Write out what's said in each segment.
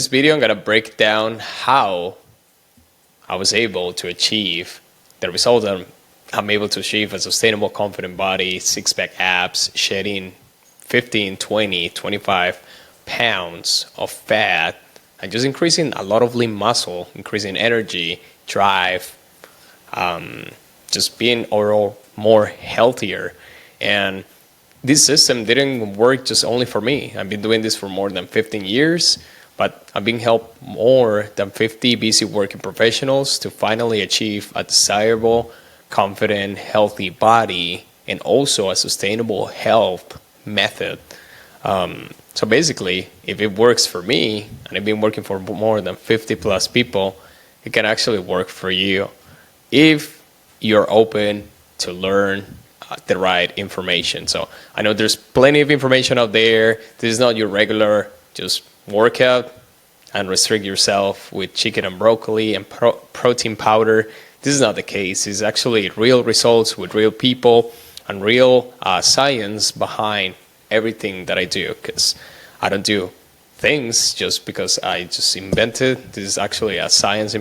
This video I'm gonna break down how I was able to achieve the result that I'm able to achieve: a sustainable, confident body, six-pack abs, shedding 15, 20, 25 pounds of fat, and just increasing a lot of lean muscle, increasing energy, drive, just being overall more healthier. And this system didn't work just only for me. I've been doing this for more than 15 years, but I've been helped more than 50 busy working professionals to finally achieve a desirable, confident, healthy body and also a sustainable health method. So basically, if it works for me, and I've been working for more than 50 plus people, it can actually work for you if you're open to learn the right information. So I know there's plenty of information out there. This is not your regular just workout and restrict yourself with chicken and broccoli and protein powder. This is not the case. It's actually real results with real people and real science behind everything that I do, because I don't do things just because I just invented. This is actually a science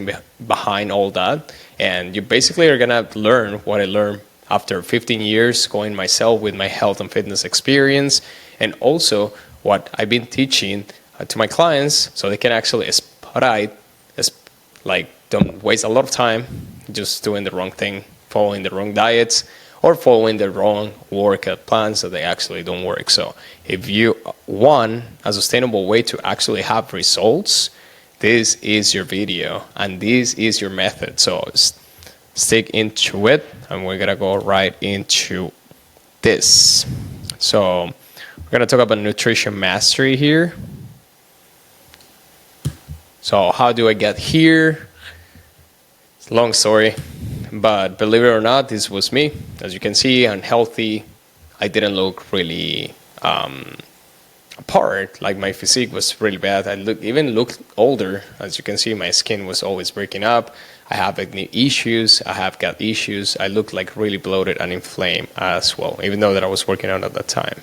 behind all that, and you basically are gonna learn what I learned after 15 years going myself with my health and fitness experience, and also what I've been teaching to my clients, so they can actually don't waste a lot of time just doing the wrong thing, following the wrong diets, or following the wrong workout plans that they actually don't work. So if you want a sustainable way to actually have results, this is your video and this is your method. So stick into it, and we're gonna go right into this. So we're gonna talk about nutrition mastery here. So how do I get here? It's a long story, but believe it or not, this was me. As you can see, unhealthy. I didn't look really apart. Like, my physique was really bad. I even looked older. As you can see, my skin was always breaking up. I have acne issues. I have gut issues. I looked like really bloated and inflamed as well, even though that I was working out at that time.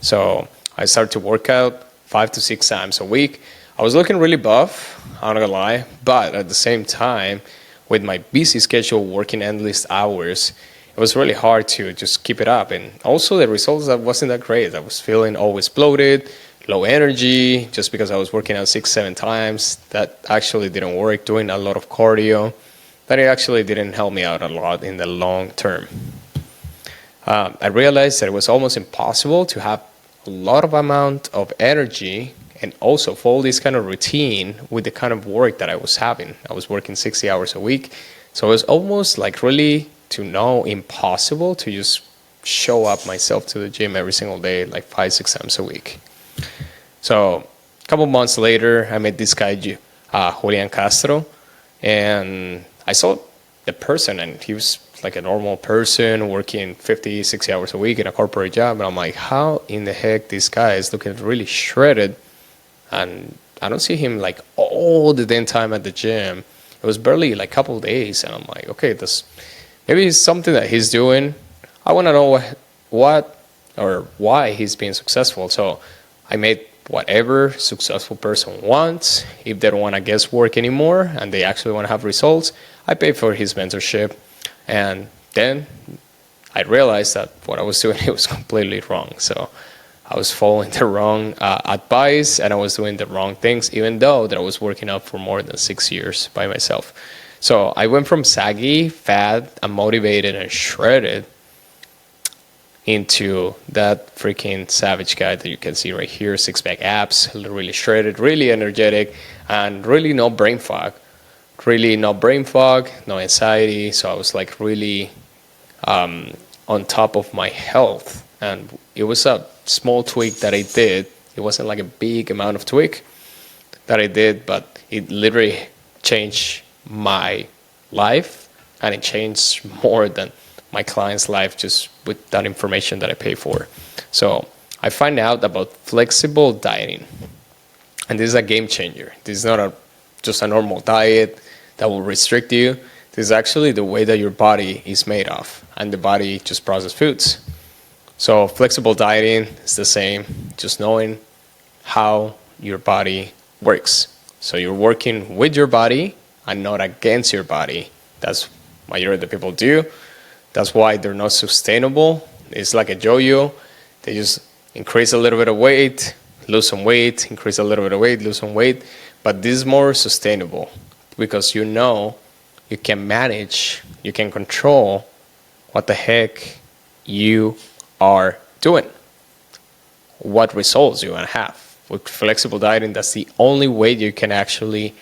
So I started to work out 5 to 6 times a week. I was looking really buff, I'm not gonna lie, but at the same time, with my busy schedule, working endless hours, it was really hard to just keep it up. And also the results that wasn't that great. I was feeling always bloated, low energy, just because I was working out 6, 7 times. That actually didn't work. Doing a lot of cardio, that it actually didn't help me out a lot in the long term. I realized that it was almost impossible to have a lot of amount of energy and also follow this kind of routine with the kind of work that I was having. I was working 60 hours a week. So it was almost like really impossible to just show up myself to the gym every single day, like 5, 6 times a week. So a couple months later, I met this guy, Julian Castro, and I saw the person, and he was like a normal person working 50, 60 hours a week in a corporate job. And I'm like, how in the heck this guy is looking really shredded? And I don't see him like all the damn time at the gym. It was barely like a couple of days, and I'm like, okay, this maybe it's something that he's doing. I want to know what or why he's being successful. So I made whatever successful person wants. If they don't want to guesswork anymore and they actually want to have results, I pay for his mentorship. And then I realized that what I was doing, it was completely wrong. So I was following the wrong advice, and I was doing the wrong things, even though that I was working out for more than 6 years by myself. So I went from saggy, fat, unmotivated, and shredded into that freaking savage guy that you can see right here, six-pack abs, really shredded, really energetic, and really no brain fog. Really no brain fog, no anxiety. So I was like really on top of my health. And it was a small tweak that I did. It wasn't like a big amount of tweak that I did, but it literally changed my life, and it changed more than my client's life just with that information that I pay for. So I find out about flexible dieting, and this is a game changer. This is not just a normal diet that will restrict you. This is actually the way that your body is made of, and the body just processes foods. So flexible dieting is the same, just knowing how your body works. So you're working with your body and not against your body. That's majority of the people do. That's why they're not sustainable. It's like a yo-yo. They just increase a little bit of weight, lose some weight, increase a little bit of weight, lose some weight. But this is more sustainable because you know you can manage, you can control what the heck you are doing, what results you want to have. With flexible dieting, that's the only way you can actually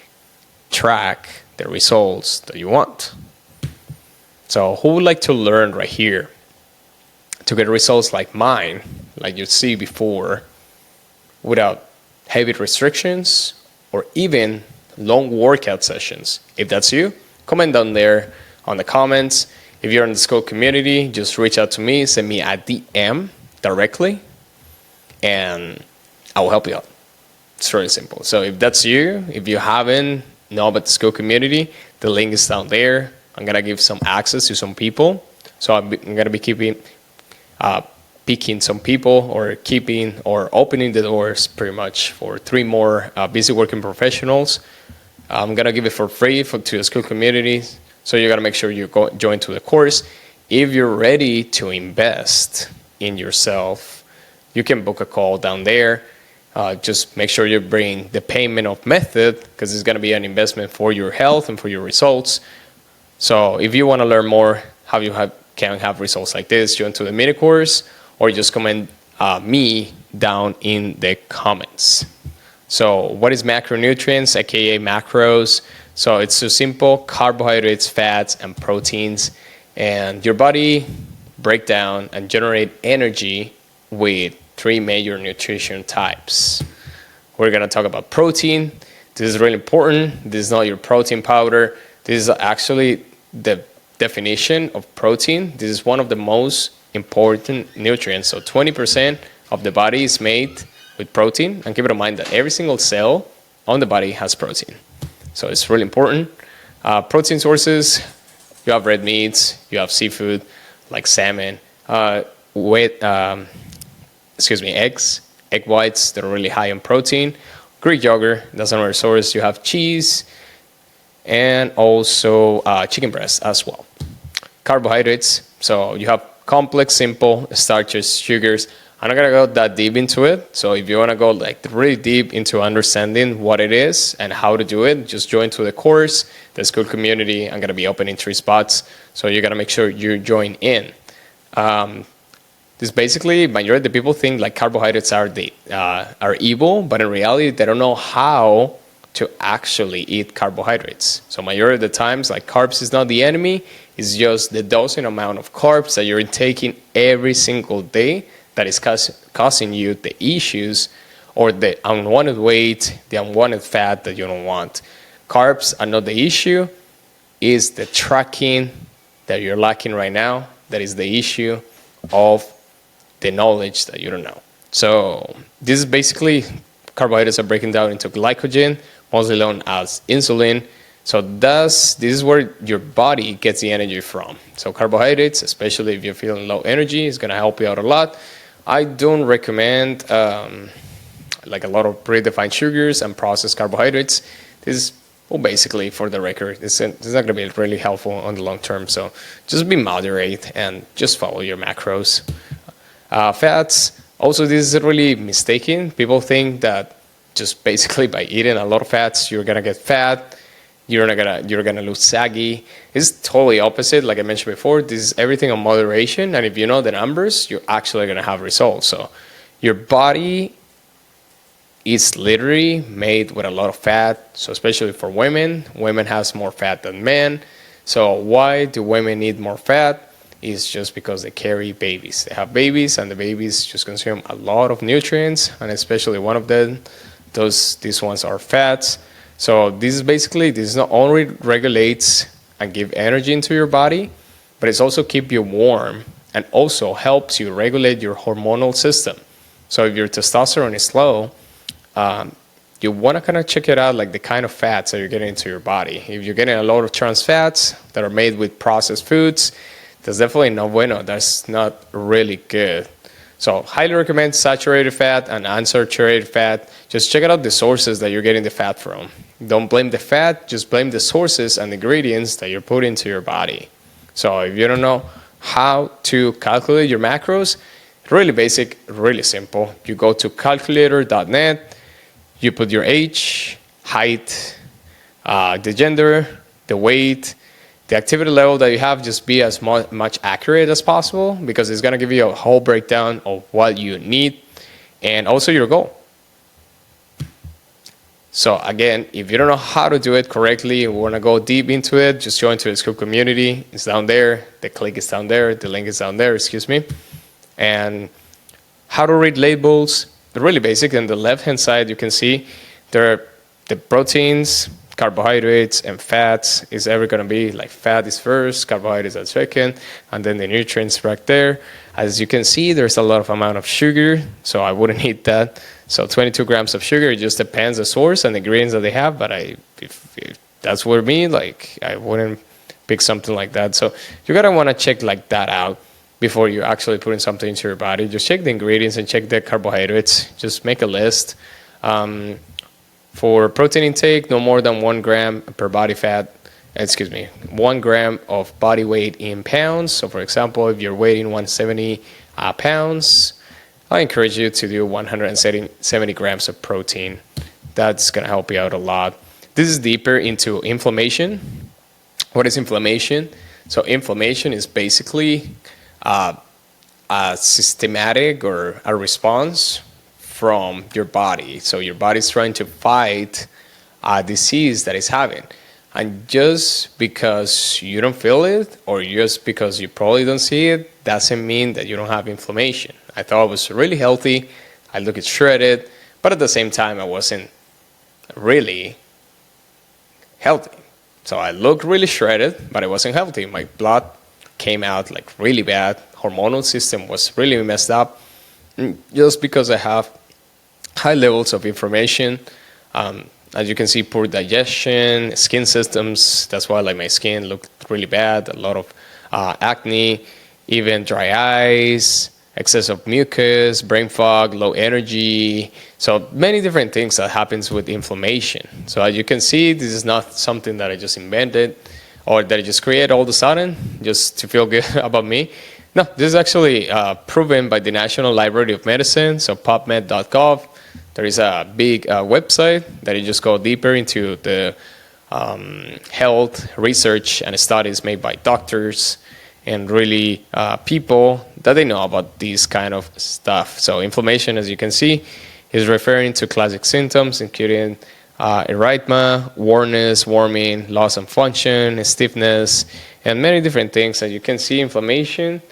track the results that you want. So who would like to learn right here to get results like mine, like you see before, without heavy restrictions or even long workout sessions? If that's you, comment down there on the comments. If you're in the Skull community, just reach out to me, send me a DM directly, and I will help you out. It's really simple. So if that's you, if you haven't know about the Skull community, the link is down there. I'm going to give some access to some people. So I'm going to be picking some people or opening the doors pretty much for 3 more busy working professionals. I'm going to give it for free to the Skull community. So you got to make sure you join to the course. If you're ready to invest in yourself, you can book a call down there. Just make sure you bring the payment of method because it's going to be an investment for your health and for your results. So if you want to learn more how you can have results like this, join to the mini course or just comment me down in the comments. So what is macronutrients, aka macros? So it's so simple: carbohydrates, fats, and proteins. And your body break down and generate energy with 3 major nutrition types. We're going to talk about protein. This is really important. This is not your protein powder. This is actually the definition of protein. This is one of the most important nutrients. So 20% of the body is made with protein. And keep in mind that every single cell on the body has protein. So it's really important. Protein sources, you have red meats, you have seafood like salmon, eggs, egg whites that are really high in protein. Greek yogurt, that's another source. You have cheese and also chicken breast as well. Carbohydrates, so you have complex, simple starches, sugars. I'm not gonna go that deep into it. So if you wanna go like really deep into understanding what it is and how to do it, just join to the course. The Skull community, I'm gonna be opening 3 spots. So you gotta make sure you join in. This basically, majority of the people think like carbohydrates are evil, but in reality, they don't know how to actually eat carbohydrates. So majority of the times, like carbs is not the enemy, it's just the dosing amount of carbs that you're taking every single day that is causing you the issues or the unwanted weight, the unwanted fat that you don't want. Carbs are not the issue, it's the tracking that you're lacking right now that is the issue of the knowledge that you don't know. So this is basically carbohydrates are breaking down into glycogen, mostly known as insulin. So this is where your body gets the energy from. So carbohydrates, especially if you're feeling low energy, is going to help you out a lot. I don't recommend like a lot of predefined sugars and processed carbohydrates. This is, well, basically, for the record, it's not going to be really helpful on the long term. So just be moderate and just follow your macros. Fats, also this is really mistaken. People think that just basically by eating a lot of fats, you're gonna get fat, you're gonna lose saggy. It's totally opposite. Like I mentioned before, this is everything in moderation, and if you know the numbers, you're actually gonna have results. So your body is literally made with a lot of fat. So especially for women has more fat than men. So why do women need more fat? Is just because they carry babies. They have babies, and the babies just consume a lot of nutrients, and especially one of them, these ones are fats. So this not only regulates and give energy into your body, but it's also keep you warm and also helps you regulate your hormonal system. So if your testosterone is low, you want to kind of check it out, like the kind of fats that you're getting into your body. If you're getting a lot of trans fats that are made with processed foods, that's definitely no bueno. That's not really good. So highly recommend saturated fat and unsaturated fat. Just check out the sources that you're getting the fat from. Don't blame the fat, just blame the sources and ingredients that you're putting into your body. So if you don't know how to calculate your macros, really basic, really simple. You go to calculator.net, you put your age, height, the gender, the weight, the activity level that you have, just be as much accurate as possible, because it's going to give you a whole breakdown of what you need and also your goal. So again, if you don't know how to do it correctly and want to go deep into it, just join to the Scoop community. It's down there. The click is down there. The link is down there, excuse me. And how to read labels, really basic. On the left-hand side, you can see there are the proteins, carbohydrates, and fats is ever going to be like fat is first, carbohydrates are second, and then the nutrients right there. As you can see, there's a lot of amount of sugar, so I wouldn't eat that. So 22 grams of sugar, it just depends the source and the ingredients that they have, but if that's what me, like I wouldn't pick something like that. So you gotta wanna check like that out before you actually putting something into your body. Just check the ingredients and check the carbohydrates. Just make a list. For protein intake, no more than 1 gram per body fat, 1 gram of body weight in pounds. So for example, if you're weighing 170 pounds, I encourage you to do 170 grams of protein. That's gonna help you out a lot. This is deeper into inflammation. What is inflammation? So inflammation is basically a systematic or a response from your body. So your body's trying to fight a disease that it's having. And just because you don't feel it, or just because you probably don't see it, doesn't mean that you don't have inflammation. I thought I was really healthy. I looked shredded, but at the same time, I wasn't really healthy. So I looked really shredded, but I wasn't healthy. My blood came out like really bad. Hormonal system was really messed up. Just because I have high levels of inflammation, as you can see, poor digestion, skin systems. That's why like my skin looked really bad. A lot of acne, even dry eyes, excess of mucus, brain fog, low energy. So many different things that happens with inflammation. So as you can see, this is not something that I just invented or that I just created all of a sudden just to feel good about me. No, this is actually proven by the National Library of Medicine, so PubMed.gov. There is a big website that you just go deeper into the health research and studies made by doctors and really people that they know about these kind of stuff. So inflammation, as you can see, is referring to classic symptoms, including erythema, warmness, warming, loss of function, stiffness, and many different things. As you can see, inflammation,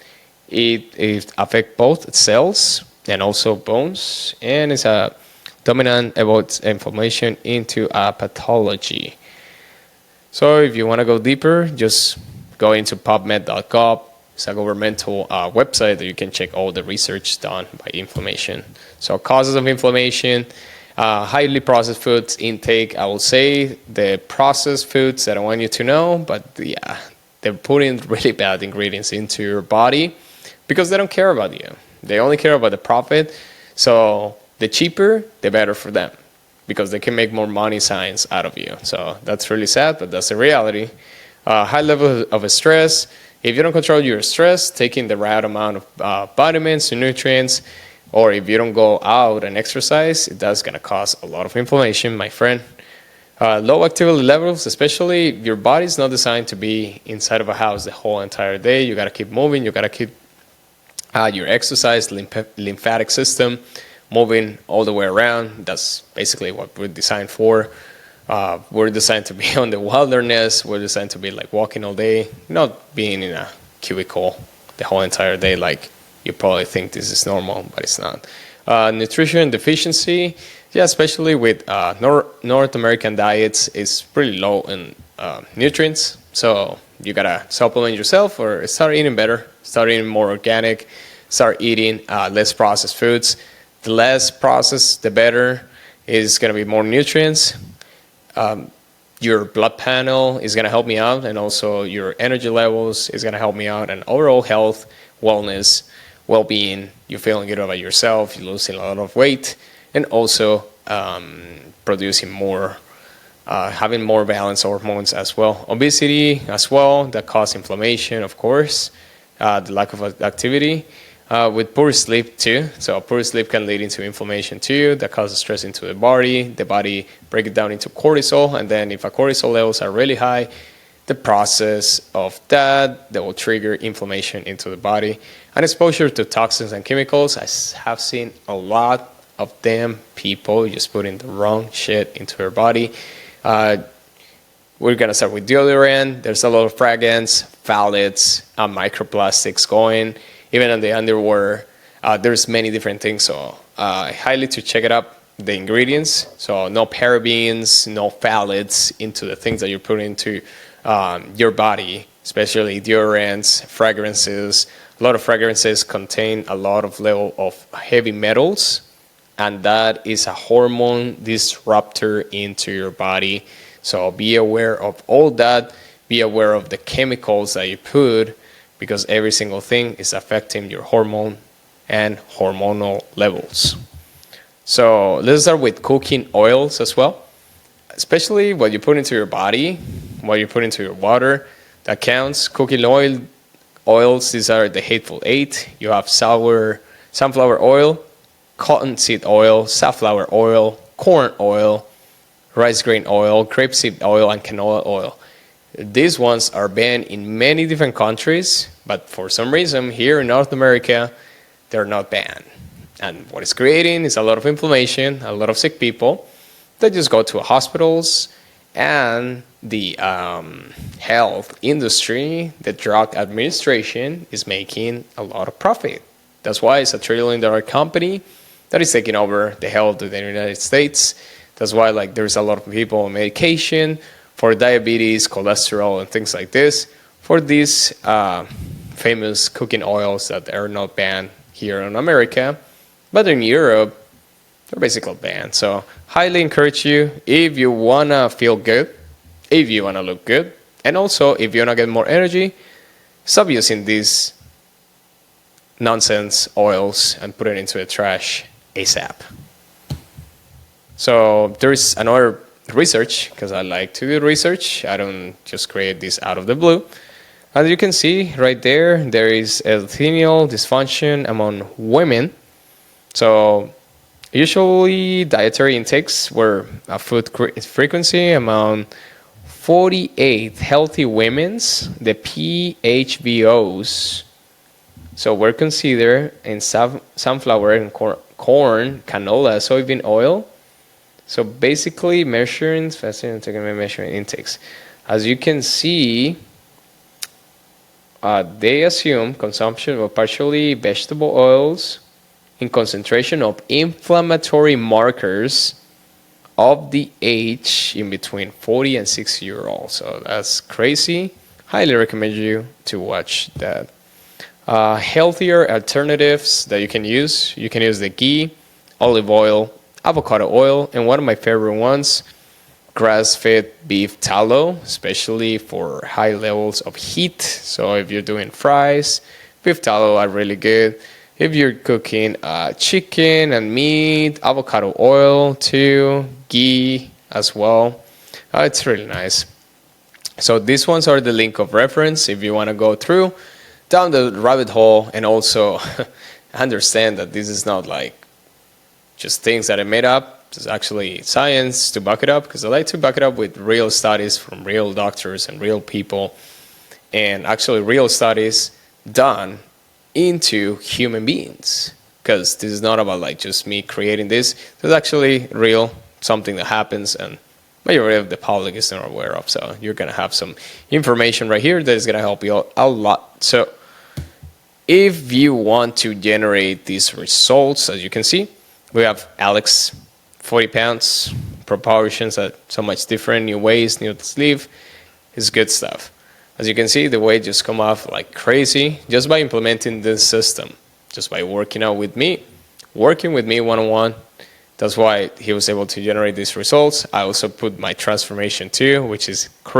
it affects both cells and also bones, and it's a dominant about inflammation into a pathology. So if you want to go deeper, just go into PubMed.gov. It's a governmental website that you can check all the research done by inflammation. So causes of inflammation, highly processed foods intake. I will say the processed foods that I want you to know, but yeah, they're putting really bad ingredients into your body because they don't care about you. They only care about the profit. So the cheaper, the better for them, because they can make more money signs out of you. So that's really sad, but that's the reality. High level of stress. If you don't control your stress, taking the right amount of vitamins and nutrients, or if you don't go out and exercise, that's going to cause a lot of inflammation, my friend. Low activity levels, especially your body's not designed to be inside of a house the whole entire day. You got to keep moving. You got to keep your exercise, lymphatic system moving all the way around. That's basically what we're designed for. We're designed to be on the wilderness. We're designed to be like walking all day, not being in a cubicle the whole entire day like you probably think this is normal, but it's not. Nutrition deficiency, yeah, especially with North American diets, is pretty low in nutrients. So you gotta supplement yourself or start eating better, start eating more organic, start eating less processed foods. The less processed, the better. Is going to be more nutrients. Your blood panel is going to help me out, and also your energy levels is going to help me out, and overall health, wellness well-being, you're feeling good about yourself, you're losing a lot of weight, and also producing more, having more balanced hormones as well. Obesity as well, that causes inflammation, of course, the lack of activity, with poor sleep too. So poor sleep can lead into inflammation too, that causes stress into the body break it down into cortisol, and then if our cortisol levels are really high, the process of that will trigger inflammation into the body. And exposure to toxins and chemicals, I have seen a lot of them people just putting the wrong shit into their body. We're gonna start with deodorant. There's a lot of fragrance, phthalates, microplastics going. Even on the underwear, there's many different things. So I highly to check it up, the ingredients. So no parabens, no phthalates into the things that you're putting into your body, especially deodorants, fragrances. A lot of fragrances contain a lot of level of heavy metals, and that is a hormone disruptor into your body. So be aware of all that. Be aware of the chemicals that you put, because every single thing is affecting your hormone and hormonal levels. So let's start with cooking oils as well, especially what you put into your body, what you put into your water, that counts. Cooking oils, these are the hateful eight. You have sunflower oil, cottonseed oil, safflower oil, corn oil, rice grain oil, grapeseed oil, and canola oil. These ones are banned in many different countries, but for some reason here in North America, they're not banned. And what it's creating is a lot of inflammation, a lot of sick people that just go to hospitals, and the health industry, the drug administration, is making a lot of profit. That's why it's a $1 trillion company that is taking over the health of the United States. That's why there's a lot of people on medication for diabetes, cholesterol, and things like this, for these famous cooking oils that are not banned here in America, but in Europe, they're basically banned. So highly encourage you, if you want to feel good, if you want to look good, and also if you want to get more energy, stop using these nonsense oils and put it into the trash ASAP. So there's another research, because I like to do research. I don't just create this out of the blue. As you can see right there, there is erectile dysfunction among women. So usually dietary intakes were a food frequency among 48 healthy women's, the PHVOs. So were considered in sunflower and corn, canola, soybean oil. So basically measuring intakes. As you can see, they assume consumption of partially vegetable oils in concentration of inflammatory markers of the age in between 40 and 60-year-olds. So that's crazy. Highly recommend you to watch that. Healthier alternatives that you can use the ghee, olive oil, avocado oil, and one of my favorite ones, grass-fed beef tallow, especially for high levels of heat. So if you're doing fries, beef tallow are really good. If you're cooking chicken and meat, avocado oil too, ghee as well. It's really nice. So these ones are the link of reference if you want to go through down the rabbit hole, and also understand that this is not just things that I made up. There's actually science to back it up, because I like to back it up with real studies from real doctors and real people, and actually real studies done into human beings, because this is not about just me creating this. There's actually real something that happens, and majority of the public is not aware of. So you're going to have some information right here that is going to help you a lot. So if you want to generate these results, as you can see, we have Alex, 40 pounds, proportions are so much different, new waist, new sleeve. It's good stuff. As you can see, the weight just come off like crazy just by implementing this system, just by working out with me, working with me one-on-one. That's why he was able to generate these results. I also put my transformation too, which is crazy.